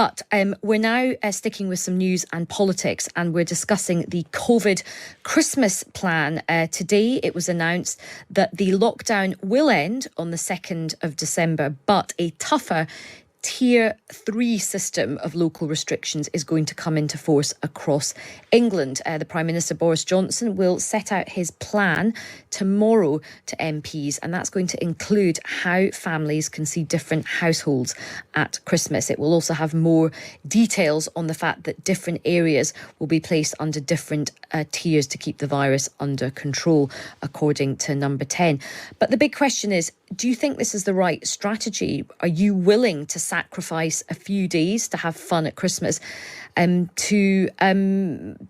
But we're now sticking with some news and politics, and we're discussing the COVID Christmas plan. Today it was announced that the lockdown will end on the 2nd of December, but a tougher Tier 3 system of local restrictions is going to come into force across England. The Prime Minister Boris Johnson will set out his plan tomorrow to MPs, and that's going to include how families can see different households at Christmas. It will also have more details on the fact that different areas will be placed under different tiers to keep the virus under control, according to Number 10. But the big question is, do you think this is the right strategy? Are you willing to sacrifice a few days to have fun at Christmas to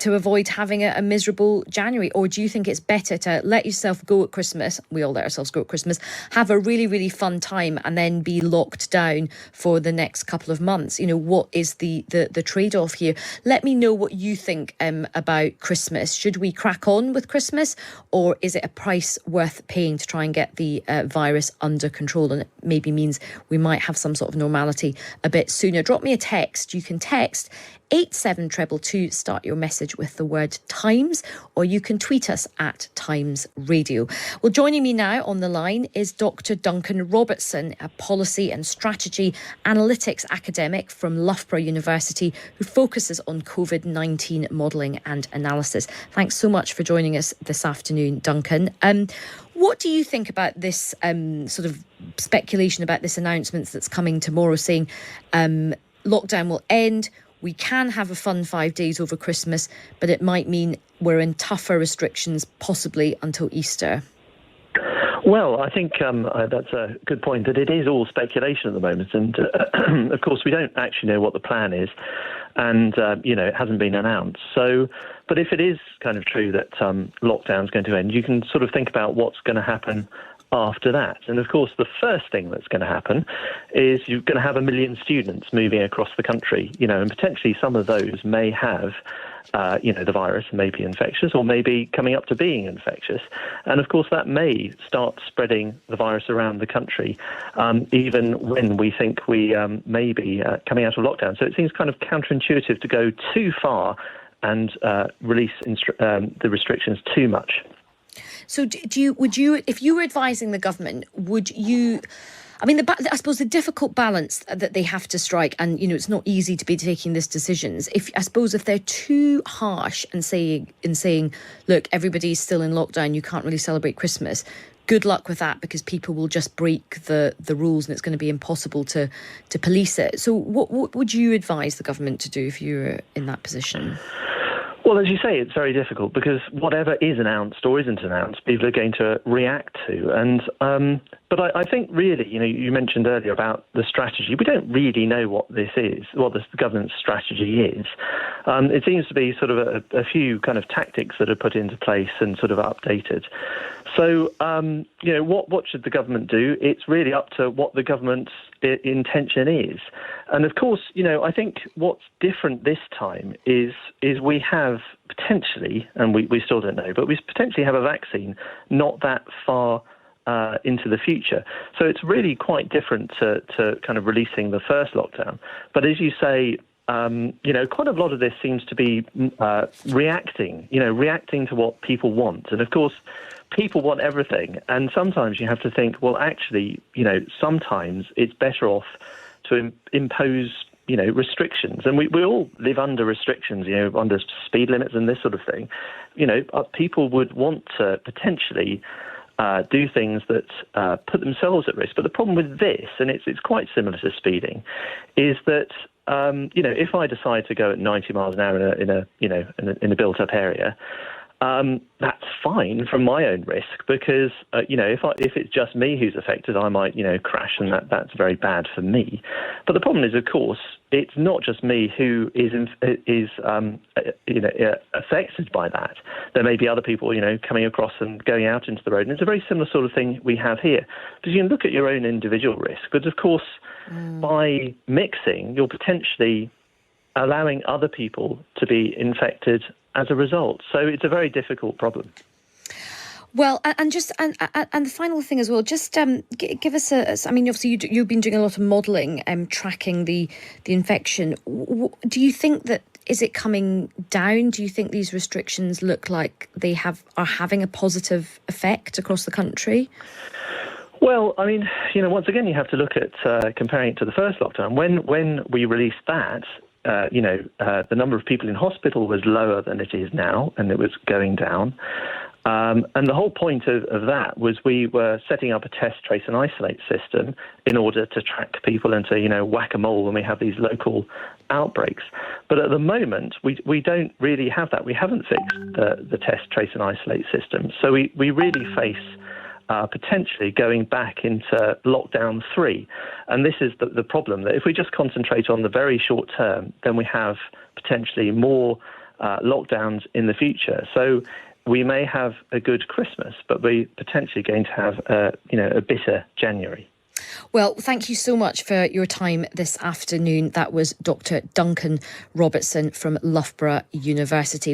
avoid having a miserable January? Or do you think it's better to let yourself go at Christmas? We all let ourselves go at Christmas, have a really, really fun time and then be locked down for the next couple of months. You know, what is the trade-off here? Let me know what you think about Christmas. Should we crack on with Christmas, or is it a price worth paying to try and get the virus under control? And it maybe means we might have some sort of normality a bit sooner. Drop me a text. You can text 87222, start your message with the word Times, or you can tweet us at Times Radio. Well, joining me now on the line is Dr. Duncan Robertson, a policy and strategy analytics academic from Loughborough University, who focuses on COVID-19 modelling and analysis. Thanks so much for joining us this afternoon, Duncan. What do you think about this sort of speculation about this announcement that's coming tomorrow saying lockdown will end? We can have a fun 5 days over Christmas, but it might mean we're in tougher restrictions, possibly until Easter. Well, I think that's a good point, that it is all speculation at the moment. And of course, we don't actually know what the plan is. And, it hasn't been announced. So, but if it is kind of true that lockdown is going to end, you can sort of think about what's going to happen after that. And of course, the first thing that's going to happen is you're going to have 1 million students moving across the country, and potentially some of those may have, the virus, may be infectious or maybe coming up to being infectious. And of course, that may start spreading the virus around the country, even when we think we may be coming out of lockdown. So it seems kind of counterintuitive to go too far and release the restrictions too much. So would you, if you were advising the government, would you, I suppose the difficult balance that they have to strike, and, it's not easy to be taking these decisions. If they're too harsh and saying, look, everybody's still in lockdown, you can't really celebrate Christmas, good luck with that, because people will just break the rules and it's going to be impossible to police it. So what would you advise the government to do if you were in that position? Well, as you say, it's very difficult because whatever is announced or isn't announced, people are going to react to. And but I think really, you mentioned earlier about the strategy. We don't really know what this is, what the government's strategy is. It seems to be sort of a few kind of tactics that are put into place and sort of updated. So, what should the government do? It's really up to what the government's intention is. And of course, I think what's different this time is we have potentially, and we still don't know, but we potentially have a vaccine not that far into the future. So it's really quite different to kind of releasing the first lockdown. But as you say, quite a lot of this seems to be reacting to what people want. And of course, people want everything. And sometimes you have to think, well, actually, sometimes it's better off to impose, restrictions. And we all live under restrictions, under speed limits and this sort of thing. People would want to potentially do things that put themselves at risk. But the problem with this, and it's quite similar to speeding, is that if I decide to go at 90 miles an hour in a built-up area, that's fine from my own risk, because if it's just me who's affected, I might crash, and that's very bad for me. But the problem is, of course, it's not just me who is affected by that. There may be other people coming across and going out into the road, and it's a very similar sort of thing we have here, because you can look at your own individual risk, but of course by mixing, you're potentially allowing other people to be infected as a result. So it's a very difficult problem. Well, and just and the final thing as well, just give us I mean, obviously you've been doing a lot of modelling, tracking the infection. Do you think that is it coming down? Do you think these restrictions look like they are having a positive effect across the country? Well, I mean, once again, you have to look at comparing it to the first lockdown. When we released that, the number of people in hospital was lower than it is now, and it was going down. And the whole point of that was we were setting up a test, trace and isolate system in order to track people and to, whack-a-mole when we have these local outbreaks. But at the moment, we don't really have that. We haven't fixed the test, trace and isolate system. So we really face potentially going back into lockdown 3. And this is the problem, that if we just concentrate on the very short term, then we have potentially more lockdowns in the future. So we may have a good Christmas, but we're potentially going to have a bitter January. Well, thank you so much for your time this afternoon. That was Dr. Duncan Robertson from Loughborough University.